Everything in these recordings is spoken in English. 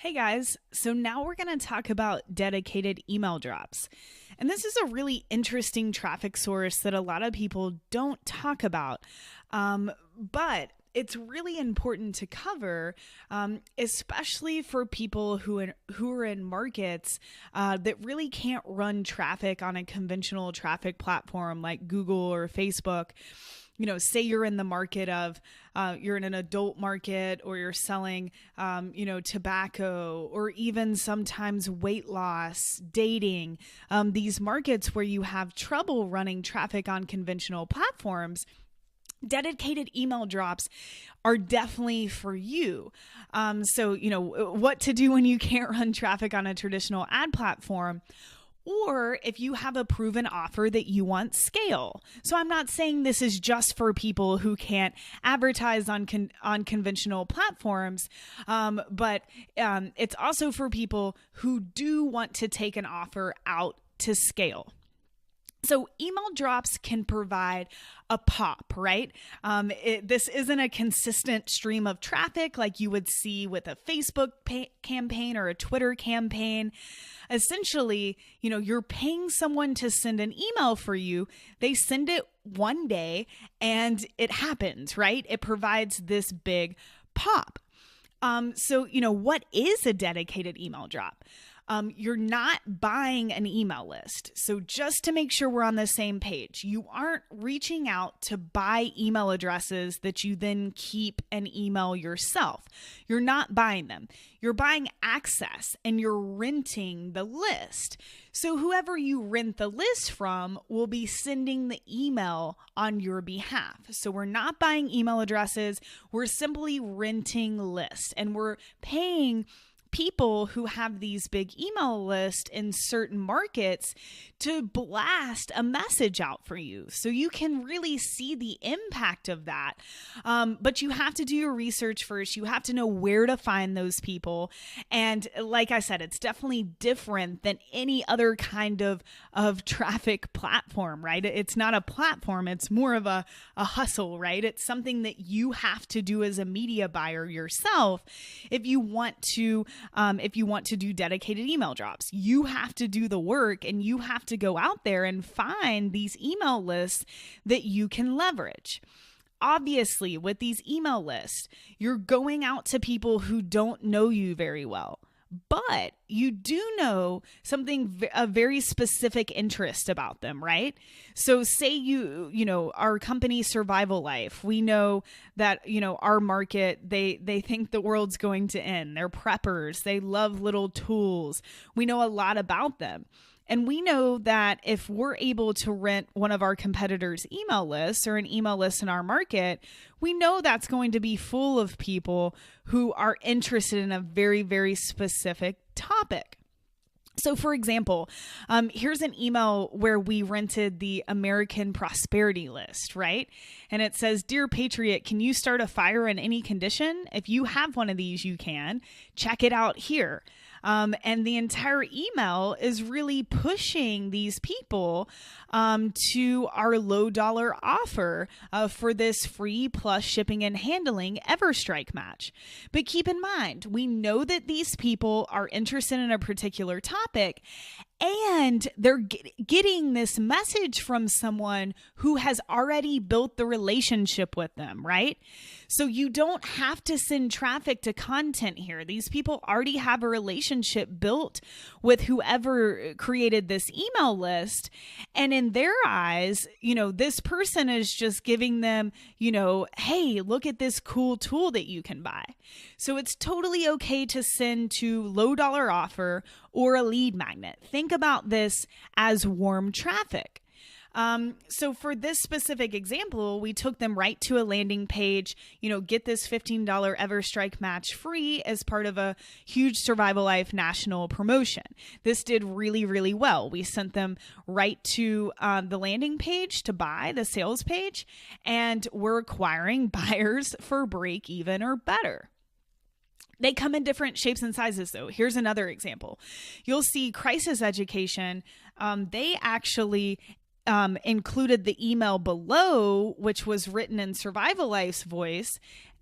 Hey guys, so now we're going to talk about dedicated email drops. And this is a really interesting traffic source that a lot of people don't talk about. But it's really important to cover, especially for people who are in markets that really can't run traffic on a conventional traffic platform like Google or Facebook. Say you're in the market of, you're in an adult market, or you're selling, tobacco, or even sometimes weight loss, dating, these markets where you have trouble running traffic on conventional platforms. Dedicated email drops are definitely for you. What to do when you can't run traffic on a traditional ad platform, or if you have a proven offer that you want scale. So I'm not saying this is just for people who can't advertise on conventional platforms, but it's also for people who do want to take an offer out to scale. So email drops can provide a pop, right? This isn't a consistent stream of traffic like you would see with a Facebook campaign or a Twitter campaign. Essentially, you're paying someone to send an email for you. They send it one day and it happens, right? It provides this big pop. What is a dedicated email drop? You're not buying an email list. So just to make sure we're on the same page, you aren't reaching out to buy email addresses that you then keep and email yourself. You're not buying them. You're buying access and you're renting the list. So whoever you rent the list from will be sending the email on your behalf. So we're not buying email addresses. We're simply renting lists, and we're paying people who have these big email lists in certain markets to blast a message out for you, so you can really see the impact of that. But you have to do your research first. You have to know where to find those people. And like I said, it's definitely different than any other kind of traffic platform, right? It's not a platform. It's more of a hustle, right? It's something that you have to do as a media buyer yourself. If you want to do dedicated email drops, you have to do the work, and you have to go out there and find these email lists that you can leverage. Obviously, with these email lists, you're going out to people who don't know you very well, but you do know a very specific interest about them, right? So say our company Survival Life, we know that, our market, they think the world's going to end. They're preppers. They love little tools. We know a lot about them. And we know that if we're able to rent one of our competitors' email lists or an email list in our market, we know that's going to be full of people who are interested in a very, very specific topic. So for example, here's an email where we rented the American Prosperity List, right? And it says, "Dear Patriot, can you start a fire in any condition? If you have one of these, you can. Check it out here." And the entire email is really pushing these people to our low dollar offer for this free plus shipping and handling EverStrike match. But keep in mind, we know that these people are interested in a particular topic, and they're getting this message from someone who has already built the relationship with them, right? So you don't have to send traffic to content here. These people already have a relationship built with whoever created this email list. And in their eyes, this person is just giving them, hey, look at this cool tool that you can buy. So it's totally okay to send to low dollar offer or a lead magnet. Think about this as warm traffic. So for this specific example, we took them right to a landing page, get this $15 EverStrike match free as part of a huge Survival Life national promotion. This did really, really well. We sent them right to the landing page to buy, the sales page, and we're acquiring buyers for break even or better. They come in different shapes and sizes, though. Here's another example. You'll see Crisis Education. They actually included the email below, which was written in Survival Life's voice,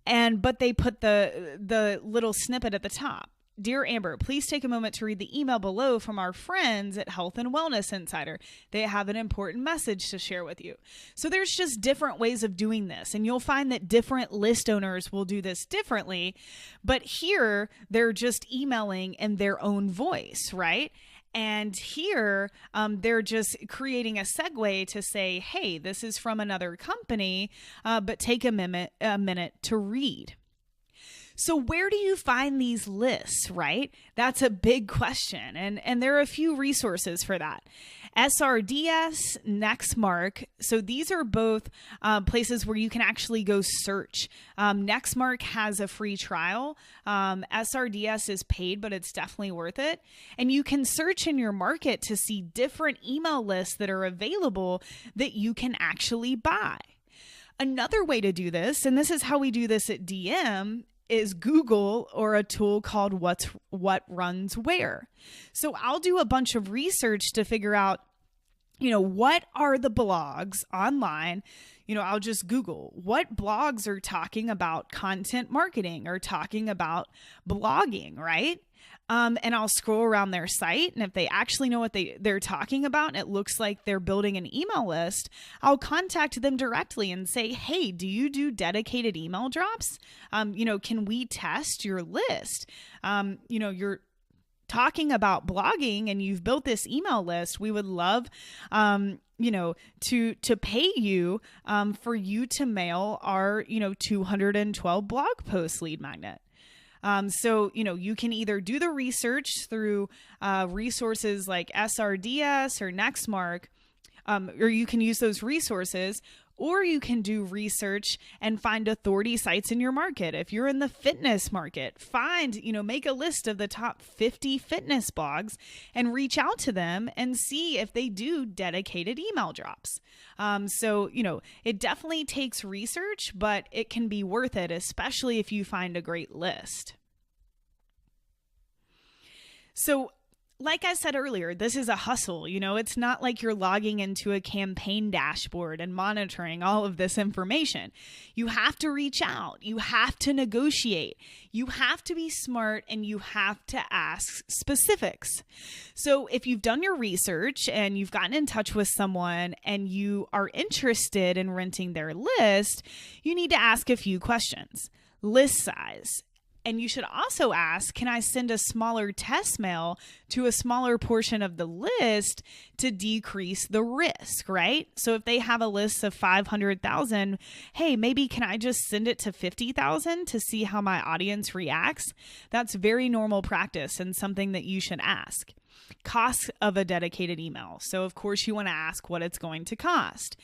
but they put the little snippet at the top. Dear Amber, please take a moment to read the email below from our friends at Health and Wellness Insider. They have an important message to share with you. So there's just different ways of doing this, and you'll find that different list owners will do this differently. But here, they're just emailing in their own voice, right? And here, they're just creating a segue to say, hey, this is from another company, but take a minute to read. So where do you find these lists, right? That's a big question. And there are a few resources for that. SRDS, Nextmark. So these are both places where you can actually go search. Nextmark has a free trial. SRDS is paid, but it's definitely worth it. And you can search in your market to see different email lists that are available that you can actually buy. Another way to do this, and this is how we do this at DM, is Google or a tool called What Runs Where. So I'll do a bunch of research to figure out, what are the blogs online? I'll just Google what blogs are talking about content marketing or talking about blogging, right? And I'll scroll around their site. And if they actually know what they're talking about, and it looks like they're building an email list, I'll contact them directly and say, hey, do you do dedicated email drops? Can we test your list? You're talking about blogging and you've built this email list. We would love, to pay you for you to mail our, 212 blog post lead magnet. So, you can either do the research through resources like SRDS or Nextmark, or you can use those resources, or you can do research and find authority sites in your market. If you're in the fitness market, make a list of the top 50 fitness blogs and reach out to them and see if they do dedicated email drops. It definitely takes research, but it can be worth it, especially if you find a great list. So, like I said earlier, this is a hustle. It's not like you're logging into a campaign dashboard and monitoring all of this information. You have to reach out. You have to negotiate. You have to be smart, and you have to ask specifics. So if you've done your research and you've gotten in touch with someone and you are interested in renting their list, you need to ask a few questions. List size. And you should also ask, can I send a smaller test mail to a smaller portion of the list to decrease the risk, right? So if they have a list of 500,000, hey, maybe can I just send it to 50,000 to see how my audience reacts? That's very normal practice and something that you should ask. Cost of a dedicated email. So of course you want to ask what it's going to cost.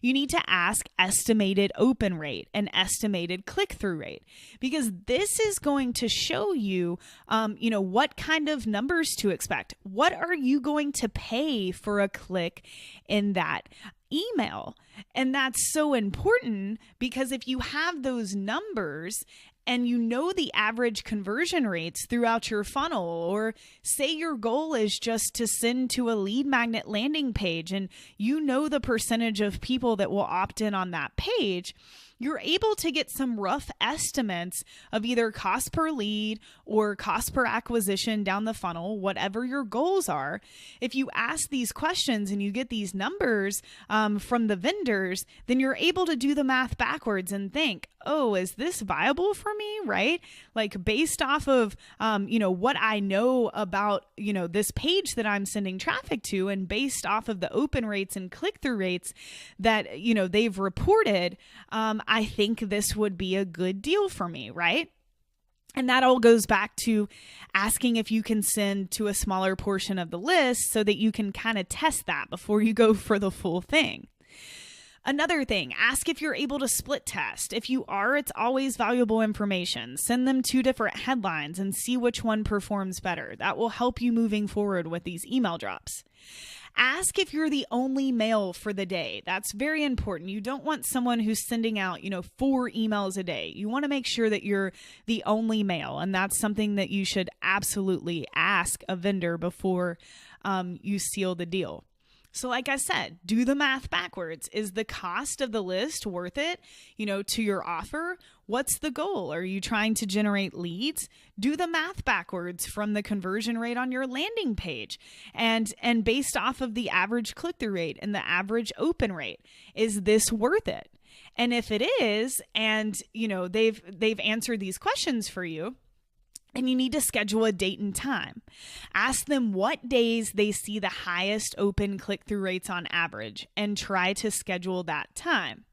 You need to ask estimated open rate and estimated click-through rate, because this is going to show you, what kind of numbers to expect. What are you going to pay for a click in that email? And that's so important, because if you have those numbers and the average conversion rates throughout your funnel, or say your goal is just to send to a lead magnet landing page and the percentage of people that will opt in on that page, you're able to get some rough estimates of either cost per lead or cost per acquisition down the funnel, whatever your goals are. If you ask these questions and you get these numbers from the vendors, then you're able to do the math backwards and think, oh, is this viable for me, right? Like based off of, what I know about, this page that I'm sending traffic to, and based off of the open rates and click-through rates that, they've reported, I think this would be a good deal for me, right? And that all goes back to asking if you can send to a smaller portion of the list so that you can kind of test that before you go for the full thing. Another thing, ask if you're able to split test. If you are, it's always valuable information. Send them 2 different headlines and see which one performs better. That will help you moving forward with these email drops. Ask if you're the only mail for the day. That's very important. You don't want someone who's sending out, 4 emails a day. You want to make sure that you're the only mail, and that's something that you should absolutely ask a vendor before you seal the deal. So like I said, do the math backwards. Is the cost of the list worth it, to your offer? What's the goal? Are you trying to generate leads? Do the math backwards from the conversion rate on your landing page and based off of the average click-through rate and the average open rate. Is this worth it? And if it is, and they've answered these questions for you, and you need to schedule a date and time. Ask them what days they see the highest open click-through rates on average and try to schedule that time.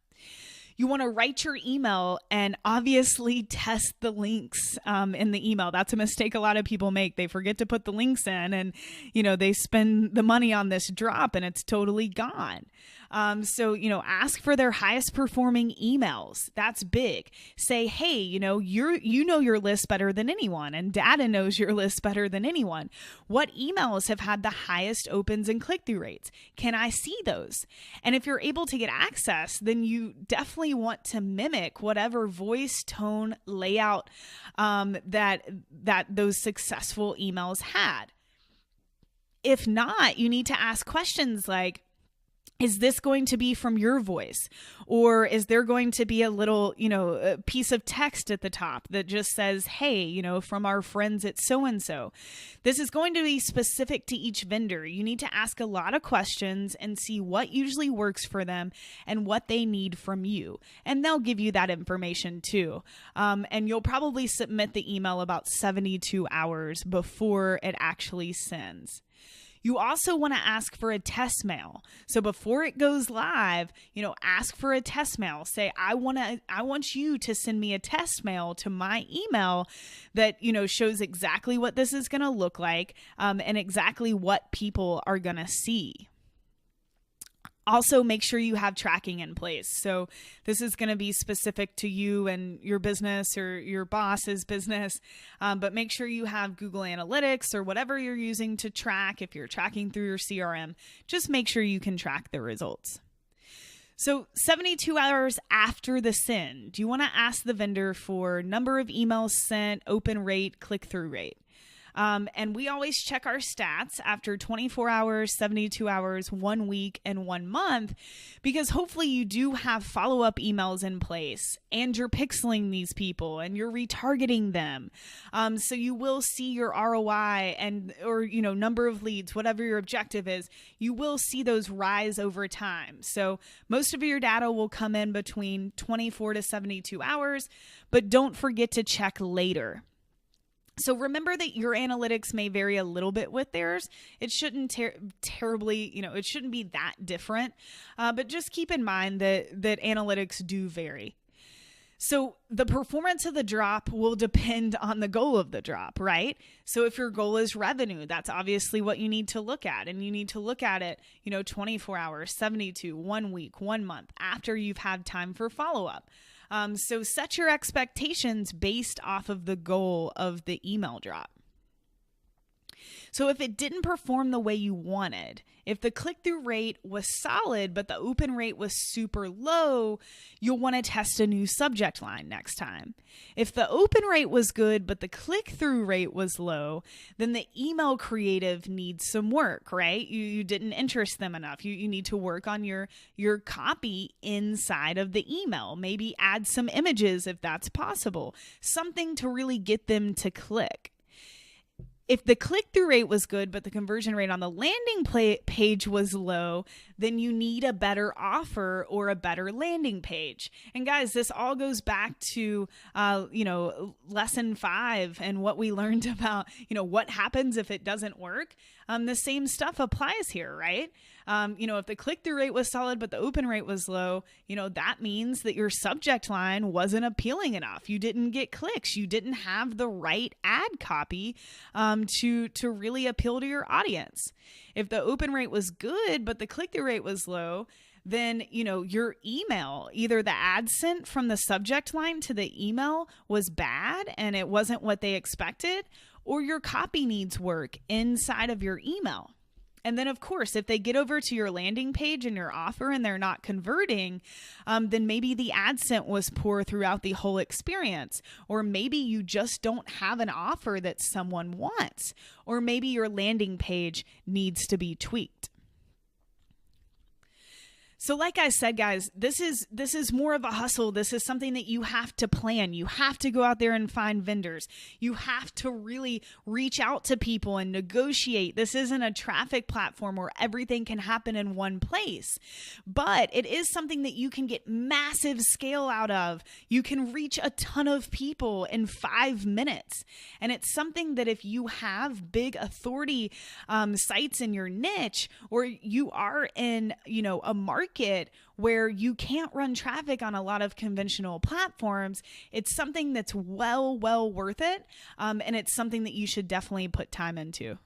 You want to write your email and obviously test the links in the email. That's a mistake a lot of people make. They forget to put the links in and, they spend the money on this drop and it's totally gone. So ask for their highest performing emails. That's big. Say, hey, you know your list better than anyone, and data knows your list better than anyone. What emails have had the highest opens and click-through rates? Can I see those? And if you're able to get access, then you definitely want to mimic whatever voice, tone, layout that those successful emails had. If not, you need to ask questions like, is this going to be from your voice? Or is there going to be a little, a piece of text at the top that just says, hey, from our friends at so-and-so? This is going to be specific to each vendor. You need to ask a lot of questions and see what usually works for them and what they need from you. And they'll give you that information too. And you'll probably submit the email about 72 hours before it actually sends. You also want to ask for a test mail. So before it goes live, ask for a test mail. Say, I want you to send me a test mail to my email that, shows exactly what this is going to look like, and exactly what people are going to see. Also, make sure you have tracking in place. So this is going to be specific to you and your business or your boss's business, but make sure you have Google Analytics or whatever you're using to track. If you're tracking through your CRM, just make sure you can track the results. So 72 hours after the send, you want to ask the vendor for number of emails sent, open rate, click-through rate. And we always check our stats after 24 hours, 72 hours, 1 week, and 1 month, because hopefully you do have follow-up emails in place and you're pixeling these people and you're retargeting them. So you will see your ROI or number of leads, whatever your objective is, you will see those rise over time. So most of your data will come in between 24 to 72 hours, but don't forget to check later. So remember that your analytics may vary a little bit with theirs. It shouldn't terribly, it shouldn't be that different. But just keep in mind that analytics do vary. So the performance of the drop will depend on the goal of the drop, right? So if your goal is revenue, that's obviously what you need to look at. And you need to look at it, 24 hours, 72, 1 week, 1 month after you've had time for follow-up. So set your expectations based off of the goal of the email drop. So if it didn't perform the way you wanted, if the click-through rate was solid, but the open rate was super low, you'll want to test a new subject line next time. If the open rate was good, but the click-through rate was low, then the email creative needs some work, right? You didn't interest them enough. You need to work on your copy inside of the email. Maybe add some images if that's possible. Something to really get them to click. If the click-through rate was good, but the conversion rate on the landing page was low, then you need a better offer or a better landing page. And guys, this all goes back to, lesson 5 and what we learned about, what happens if it doesn't work. The same stuff applies here, right? If the click-through rate was solid, but the open rate was low, that means that your subject line wasn't appealing enough. You didn't get clicks. You didn't have the right ad copy to really appeal to your audience. If the open rate was good, but the click-through rate was low, then, your email, either the ad sent from the subject line to the email was bad and it wasn't what they expected, or your copy needs work inside of your email. And then, of course, if they get over to your landing page and your offer and they're not converting, then maybe the ad sent was poor throughout the whole experience. Or maybe you just don't have an offer that someone wants. Or maybe your landing page needs to be tweaked. So like I said, guys, this is more of a hustle. This is something that you have to plan. You have to go out there and find vendors. You have to really reach out to people and negotiate. This isn't a traffic platform where everything can happen in one place, but it is something that you can get massive scale out of. You can reach a ton of people in 5 minutes. And it's something that if you have big authority sites in your niche, or you are in, a market where you can't run traffic on a lot of conventional platforms, it's something that's well worth it. And it's something that you should definitely put time into.